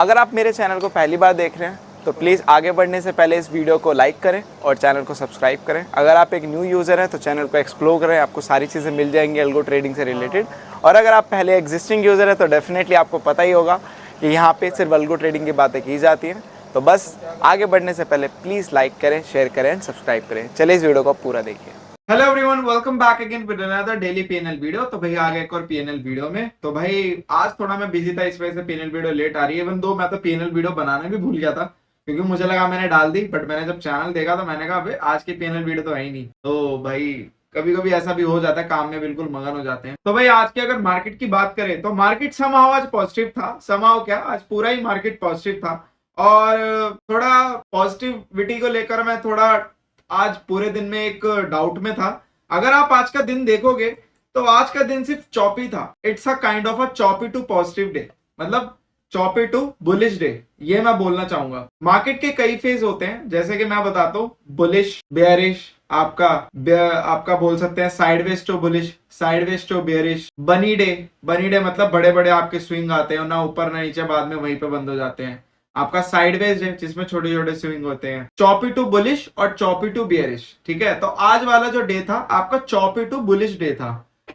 अगर आप मेरे चैनल को पहली बार देख रहे हैं तो प्लीज़ आगे बढ़ने से पहले इस वीडियो को लाइक करें और चैनल को सब्सक्राइब करें। अगर आप एक न्यू यूज़र हैं तो चैनल को एक्सप्लोर करें, आपको सारी चीज़ें मिल जाएंगी अल्गो ट्रेडिंग से रिलेटेड। और अगर आप पहले एग्जिस्टिंग यूज़र हैं तो डेफिनेटली आपको पता ही होगा कि यहाँ पे सिर्फ अल्गो ट्रेडिंग की बातें की जाती हैं। तो बस आगे बढ़ने से पहले प्लीज़ लाइक करें, शेयर करें एंड सब्सक्राइब करें। चलिए इस वीडियो को पूरा देखिए। Hello everyone, welcome back again with another daily PNL video. तो भाई आ गया एक और पीएनएल वीडियो में। तो भाई आज थोड़ा मैं बिजी था, इस वजह से पीएनएल वीडियो लेट आ रही है। इवन दो मैं तो पीएनएल वीडियो बनाने भी भूल गया था क्योंकि मुझे लगा मैंने डाल दी, बट मैंने जब चैनल देखा तो मैंने कहा भाई आज की पीएनएल वीडियो तो है ही नहीं। तो भाई कभी कभी ऐसा भी हो जाता है, काम में बिल्कुल मगन हो जाते हैं। तो भाई आज की अगर मार्केट की बात करें तो मार्केट समहाउ आज पॉजिटिव था। समहाउ क्या, आज पूरा ही मार्केट पॉजिटिव था। और थोड़ा पॉजिटिविटी को लेकर मैं थोड़ा आज पूरे दिन में एक डाउट में था। अगर आप आज का दिन देखोगे तो आज का दिन सिर्फ चॉपी था। It's a kind of a choppy to positive day, मतलब चॉपी टू बुलिश डे, ये मैं बोलना चाहूंगा। मार्केट के कई फेज होते हैं, जैसे कि मैं बताता हूँ, बुलिश, बेयरिश, आपका बोल सकते हैं sideways to bullish, sideways to bearish, bunny day. Bunny day मतलब बड़े बड़े आपके स्विंग आते हैं, ना ऊपर ना नीचे, बाद में वहीं पे बंद हो जाते हैं। आपका साइडवेज है जिसमें छोटे छोटे स्विंग होते हैं। चॉपी टू बुलिश और चॉपी टू बियरिश, ठीक है। तो आज वाला जो डे था आपका चॉपी टू बुलिश डे था।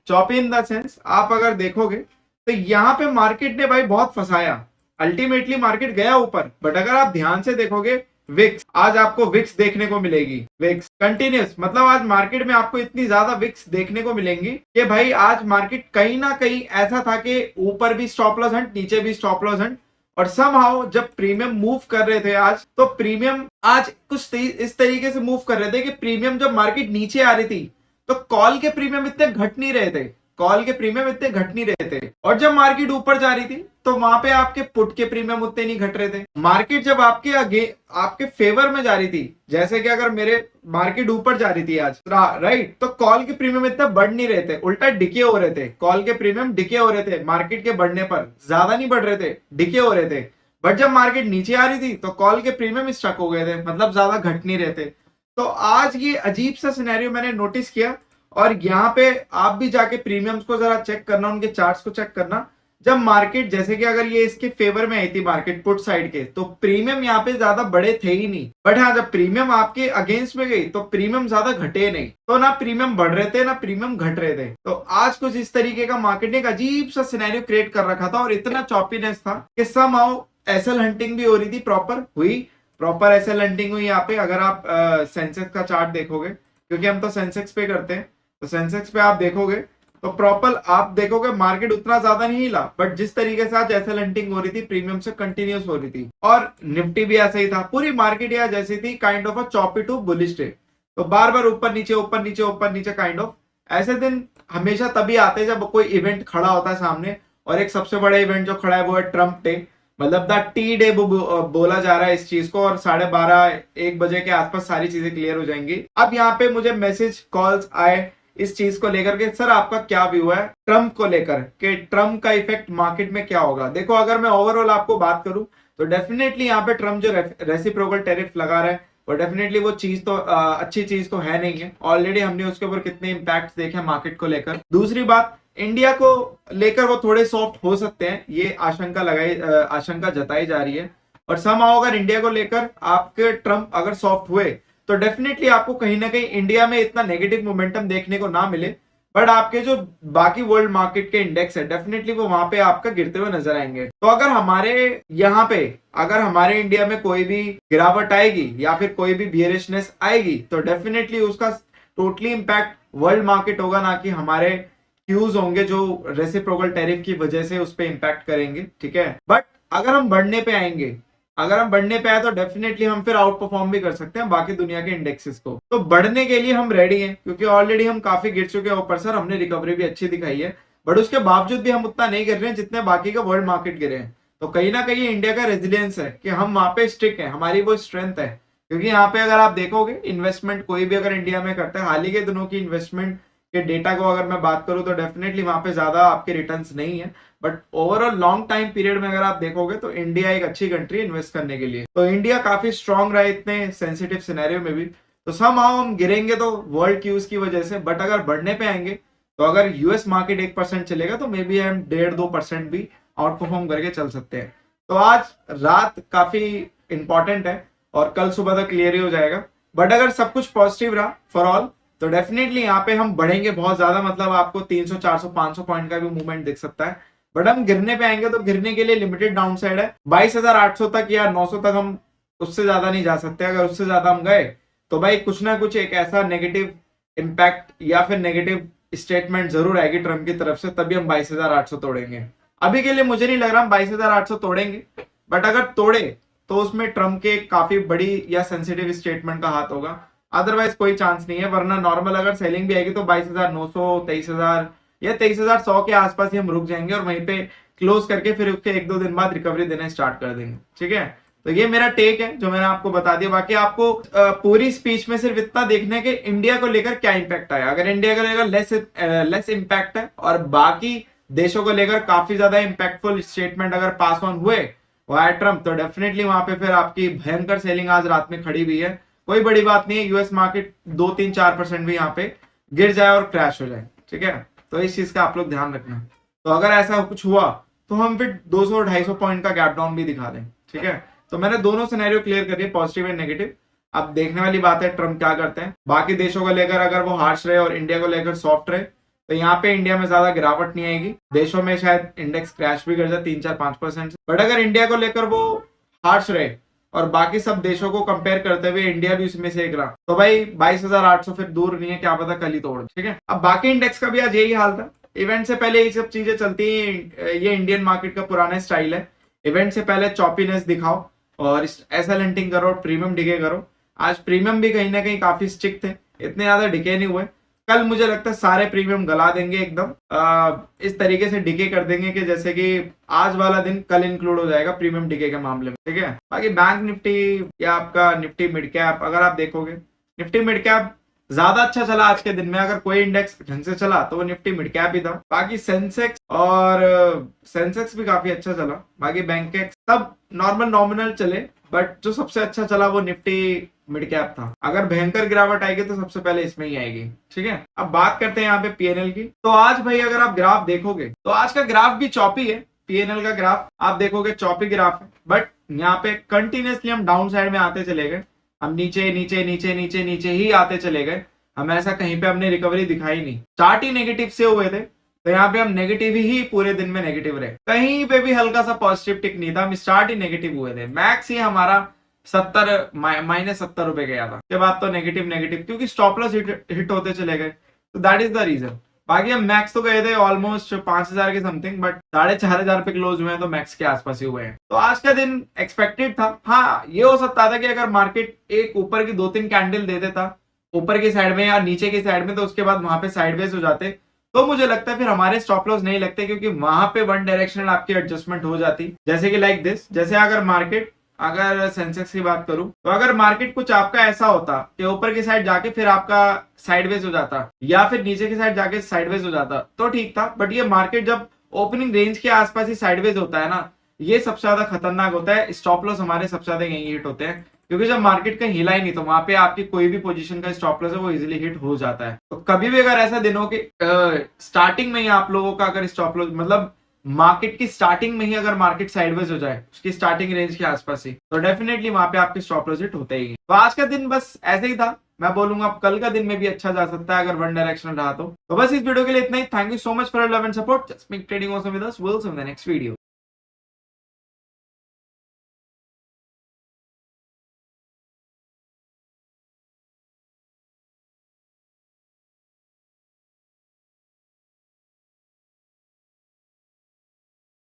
चॉपी इन द सेंस आप अगर देखोगे तो यहाँ पे मार्केट ने भाई बहुत फंसाया। अल्टीमेटली मार्केट गया ऊपर, बट अगर आप ध्यान से देखोगे विक्स, आज आपको विक्स देखने को मिलेगी। विक्स कंटिन्यूस, मतलब आज मार्केट में आपको इतनी ज्यादा विक्स देखने को मिलेंगी कि भाई आज मार्केट कहीं ना कहीं ऐसा था कि ऊपर भी स्टॉप लॉस हंट, नीचे भी स्टॉप लॉस हंट। और समहाउ जब प्रीमियम मूव कर रहे थे आज, तो प्रीमियम आज कुछ इस तरीके से मूव कर रहे थे कि प्रीमियम जब मार्केट नीचे आ रही थी तो कॉल के प्रीमियम इतने घट नहीं रहे थे, कॉल के प्रीमियम इतने घट नहीं रहे थे। और जब मार्केट ऊपर जा रही थी तो वहां पे आपके पुट के प्रीमियम उतने नहीं घट रहे थे। मार्केट जब आपके आगे आपके फेवर में जा रही थी, जैसे कि अगर मेरे मार्केट ऊपर जा रही थी आज, राइट, तो कॉल के प्रीमियम इतना बढ़ नहीं रहे थे, उल्टा डिके हो रहे थे। कॉल के प्रीमियम डिके हो रहे थे, मार्केट के बढ़ने पर ज्यादा नहीं बढ़ रहे थे, डिके हो रहे थे। बट जब मार्केट नीचे आ रही थी तो कॉल के प्रीमियम स्टक हो गए थे, मतलब ज्यादा घट नहीं रहे थे। तो आज ये अजीब सा सिनेरियो मैंने नोटिस किया। और यहाँ पे आप भी जाके प्रीमियम्स को जरा चेक करना, उनके चार्ट्स को चेक करना। जब मार्केट, जैसे कि अगर ये इसके फेवर में आई थी मार्केट पुट साइड के, तो प्रीमियम यहाँ पे ज्यादा बड़े थे ही नहीं। बट हाँ, जब प्रीमियम आपके अगेंस्ट में गई तो प्रीमियम ज्यादा घटे नहीं। तो ना प्रीमियम बढ़ रहे थे ना प्रीमियम घट रहे थे। तो आज कुछ इस तरीके का मार्केट ने एक अजीब सा सिनेरियो क्रिएट कर रखा था और इतना चॉपीनेस था कि समहाउ एसएल हंटिंग भी हो रही थी, प्रॉपर एसएल हंटिंग हुई यहाँ पे। अगर आप सेंसेक्स का चार्ट देखोगे, क्योंकि हम तो सेंसेक्स पे करते हैं, तो सेंसेक्स पे आप देखोगे तो प्रॉपर आप देखोगे मार्केट उतना ज्यादा नहीं हिला, बट जिस तरीके से आज एसएल हंटिंग हो रही थी प्रीमियम से कंटिन्यूस हो रही थी। और निफ्टी भी ऐसा ही था, पूरी मार्केट यहाँ जैसी थी, kind of a choppy to bullish day. तो बार बार ऊपर नीचे ऊपर नीचे ऊपर नीचे काइंड ऑफ। ऐसे दिन हमेशा तभी आते हैं जब कोई इवेंट खड़ा होता है सामने, और एक सबसे बड़ा इवेंट जो खड़ा है वो है ट्रम्प डे, मतलब द टी डे बोला जा रहा है इस चीज को। और 12:30-1 बजे के आसपास सारी चीजें क्लियर हो जाएंगी। अब यहाँ पे मुझे मैसेज कॉल्स आए इस चीज को लेकर के, सर आपका क्या व्यू है ट्रम्प को लेकर, कि ट्रम्प का इफेक्ट मार्केट में क्या होगा। देखो, अगर मैं ओवरऑल आपको बात करूं तो डेफिनेटली यहाँ पे ट्रम्प जो रेसिप्रोकल टैरिफ लगा रहा है वो डेफिनेटली वो चीज तो अच्छी चीज तो है नहीं है। ऑलरेडी हमने उसके ऊपर कितने इंपैक्ट देखे मार्केट को लेकर। दूसरी बात, इंडिया को लेकर वो थोड़े सॉफ्ट हो सकते हैं, ये आशंका जताई जा रही है। और समहाउ अगर इंडिया को लेकर आपके ट्रम्प अगर सॉफ्ट हुए तो डेफिनेटली आपको कहीं ना कहीं इंडिया में इतना नेगेटिव मोमेंटम देखने को ना मिले, बट आपके जो बाकी वर्ल्ड मार्केट के इंडेक्स है डेफिनेटली वो वहां पे आपका गिरते हुए नजर आएंगे। तो अगर हमारे यहाँ पे, अगर हमारे इंडिया में कोई भी गिरावट आएगी या फिर कोई भी बियरिशनेस आएगी तो डेफिनेटली उसका टोटली इंपैक्ट वर्ल्ड मार्केट होगा, ना कि हमारे क्यूज होंगे जो रेसिप्रोकल टैरिफ की वजह से उस पर इंपैक्ट करेंगे, ठीक है। बट अगर हम बढ़ने पे आएंगे, अगर हम बढ़ने पे आए तो डेफिनेटली हम फिर आउट परफॉर्म भी कर सकते हैं बाकी दुनिया के इंडेक्सेस को। तो बढ़ने के लिए हम रेडी हैं, क्योंकि ऑलरेडी हम काफी गिर चुके हैं ऊपर सर, हमने रिकवरी भी अच्छी दिखाई है, बट उसके बावजूद भी हम उतना नहीं गिर रहे हैं जितने बाकी का वर्ल्ड मार्केट गिरे हैं। तो कहीं ना कहीं इंडिया का रेजिलियंस है कि हम वहां पे स्टिक है, हमारी वो स्ट्रेंथ है। क्योंकि यहाँ पे अगर आप देखोगे इन्वेस्टमेंट कोई भी अगर इंडिया में करता है, हाल ही के दिनों की इन्वेस्टमेंट के डेटा को अगर मैं बात करूं तो डेफिनेटली वहां पे ज्यादा आपके रिटर्न्स नहीं है। But overall long time period में अगर आप देखोगे तो इंडिया एक अच्छी कंट्री इन्वेस्ट करने के लिए। तो इंडिया काफी स्ट्रांग रहा है इतने सेंसिटिव सिनेरियो में भी। तो समहाउ हम गिरेंगे तो वर्ल्ड क्यूज की वजह से, बट अगर बढ़ने पे आएंगे तो अगर यूएस मार्केट 1% चलेगा तो मे बी हम 1.5-2% भी आउट परफॉर्म करके चल सकते हैं। तो आज रात काफी इंपॉर्टेंट है और कल सुबह तक क्लियर ही हो जाएगा। बट अगर सब कुछ पॉजिटिव रहा फॉर ऑल तो डेफिनेटली यहाँ पे हम बढ़ेंगे बहुत ज्यादा, मतलब आपको 300 400 500 पॉइंट का भी मूवमेंट दिख सकता है। बट हम गिरने पे आएंगे तो गिरने के लिए लिमिटेड डाउन साइड है 22,800 तक या 900 तक, हम उससे ज्यादा नहीं जा सकते। अगर उससे ज्यादा हम गए तो भाई कुछ ना कुछ एक ऐसा नेगेटिव इम्पैक्ट या फिर नेगेटिव स्टेटमेंट जरूर आएगी ट्रम्प की तरफ से, तभी हम 22,800 तोड़ेंगे। अभी के लिए मुझे नहीं लग रहा हम 22,800 तोड़ेंगे, बट अगर तोड़े तो उसमें ट्रम्प के काफी बड़ी या सेंसिटिव स्टेटमेंट का हाथ होगा, अदरवाइज कोई चांस नहीं है। वरना नॉर्मल अगर सेलिंग भी आएगी तो 22,900 23,000 या 23,100 के आसपास ही हम रुक जाएंगे और वहीं पे क्लोज करके फिर उसके 1-2 दिन बाद रिकवरी देना स्टार्ट कर देंगे। ठीक है, तो ये मेरा टेक है जो मैंने आपको बता दिया। बाकी आपको पूरी स्पीच में सिर्फ इतना देखना है कि इंडिया को लेकर क्या इंपैक्ट आया। अगर इंडिया को लेकर लेस इंपैक्ट है और बाकी देशों को लेकर काफी ज्यादा इंपैक्टफुल स्टेटमेंट अगर पास ऑन हुए वाया ट्रम्प, तो डेफिनेटली वहां पे फिर आपकी भयंकर सेलिंग आज रात में खड़ी हुई है। कोई बड़ी बात नहीं है, यूएस मार्केट 2-3-4% भी यहाँ पे गिर जाए और क्रैश हो जाए। ठीक है, तो इस चीज का आप लोग ध्यान रखना। तो अगर ऐसा कुछ हुआ तो हम फिर 200-250 पॉइंट का गैप डाउन भी दिखा दें। ठीक है, तो मैंने दोनों सिनेरियो क्लियर कर दिए, पॉजिटिव एंड नेगेटिव। अब देखने वाली बात है ट्रम्प क्या करते हैं। बाकी देशों को लेकर अगर वो हार्श रहे और इंडिया को लेकर सॉफ्ट रहे तो यहाँ पे इंडिया में ज्यादा गिरावट नहीं आएगी। देशों में शायद इंडेक्स क्रैश भी कर जाए 3-4-5%। बट अगर इंडिया को लेकर वो हार्श रहे और बाकी सब देशों को कंपेयर करते हुए इंडिया भी उसमें से एक रहा, तो भाई 22,800 फिर दूर नहीं है, क्या पता कल ही तोड़। ठीक है, अब बाकी इंडेक्स का भी आज यही हाल था। इवेंट से पहले ये सब चीजें चलती हैं, ये इंडियन मार्केट का पुराना स्टाइल है। इवेंट से पहले चॉपीनेस दिखाओ और एसएल हंटिंग करो, प्रीमियम डिके करो। आज प्रीमियम भी कहीं ना कहीं काफी स्टिक थे, इतने ज्यादा डिके नहीं हुए। कल मुझे लगता है सारे प्रीमियम गला देंगे एकदम, इस तरीके से डिके कर देंगे कि जैसे कि आज वाला दिन कल इंक्लूड हो जाएगा प्रीमियम डिके के मामले में। ठीक है, बाकी बैंक निफ्टी या आपका निफ्टी मिड कैप अगर आप देखोगे, निफ्टी मिड कैप ज्यादा अच्छा चला आज के दिन में। अगर कोई इंडेक्स ढंग से चला तो वो निफ्टी मिड कैप ही था। बाकी सेंसेक्स और सेंसेक्स भी काफी अच्छा चला। बाकी बैंक सब नॉर्मल नॉमिनल चले, बट जो सबसे अच्छा चला वो निफ्टी मिड कैप था। अगर भयंकर गिरावट आएगी तो सबसे पहले इसमें ही आएगी। ठीक है, अब बात करते हैं यहाँ पे पीएनएल की। तो आज भाई अगर आप ग्राफ देखोगे तो आज का ग्राफ भी चॉपी है। पीएनएल का ग्राफ आप देखोगे चॉपी ग्राफ है, बट यहाँ पे कंटिन्यूसली हम डाउन साइड में आते चले गए। हम नीचे नीचे नीचे नीचे नीचे ही आते चले गए। हम ऐसा कहीं पे हमने रिकवरी दिखाई नहीं। चार्ट ही नेगेटिव से हुए थे, तो यहाँ पे हम नेगेटिव ही पूरे दिन में नेगेटिव रहे। कहीं पे भी हल्का सा पॉजिटिव टिक नहीं था, हम स्टार्ट ही नेगेटिव हुए थे। मैक्स ही हमारा 70 माइनस 70 रुपए गया था। उसके बाद तो नेगेटिव नेगेटिव, क्योंकि स्टॉप लॉस हिट होते चले गए, तो दैट इज द रीजन। बाकी हम मैक्स तो गए थे ऑलमोस्ट 5,000 के समथिंग, बट 4,500 पे क्लोज हुए हैं, तो मैक्स के आसपास ही हुए हैं। तो आज का दिन एक्सपेक्टेड था। हाँ, ये हो सकता था कि अगर मार्केट एक ऊपर की 2-3 कैंडल दे देता ऊपर की साइड में या नीचे की साइड में, तो उसके बाद वहां पे साइडवेज हो जाते, तो मुझे लगता है फिर हमारे स्टॉप लॉस नहीं लगते, क्योंकि वहां पे वन डायरेक्शनल आपकी एडजस्टमेंट हो जाती। जैसे कि लाइक दिस, जैसे अगर सेंसेक्स की बात करूं तो अगर मार्केट कुछ आपका ऐसा होता कि ऊपर की साइड जाके फिर आपका साइडवेज हो जाता या फिर नीचे की साइड जाके साइडवेज हो जाता तो ठीक था। बट ये मार्केट जब ओपनिंग रेंज के आसपास ही साइडवेज होता है ना, ये सबसे ज्यादा खतरनाक होता है। स्टॉप लॉस हमारे सबसे ज्यादा यही हिट होते हैं, क्योंकि जब मार्केट का हिला ही नहीं तो वहां पे आपकी कोई भी पोजीशन का स्टॉप लॉस है वो इजीली हिट हो जाता है। तो कभी भी अगर ऐसा दिन हो कि स्टार्टिंग में ही आप लोगों का अगर स्टॉप लॉस, मतलब मार्केट की स्टार्टिंग में ही अगर मार्केट साइडवेज हो जाए उसकी स्टार्टिंग रेंज के आसपास ही, तो डेफिनेटली वहां पे आपके स्टॉप लॉस हिट होते ही। तो आज का दिन बस ऐसे ही था। मैं बोलूंगा अब कल का दिन में भी अच्छा जा सकता है अगर वन डायरेक्शनल रहा तो। बस इस वीडियो के लिए इतना ही। Thank you so much for love and support. Just make trading awesome with us. Will see you in the next video.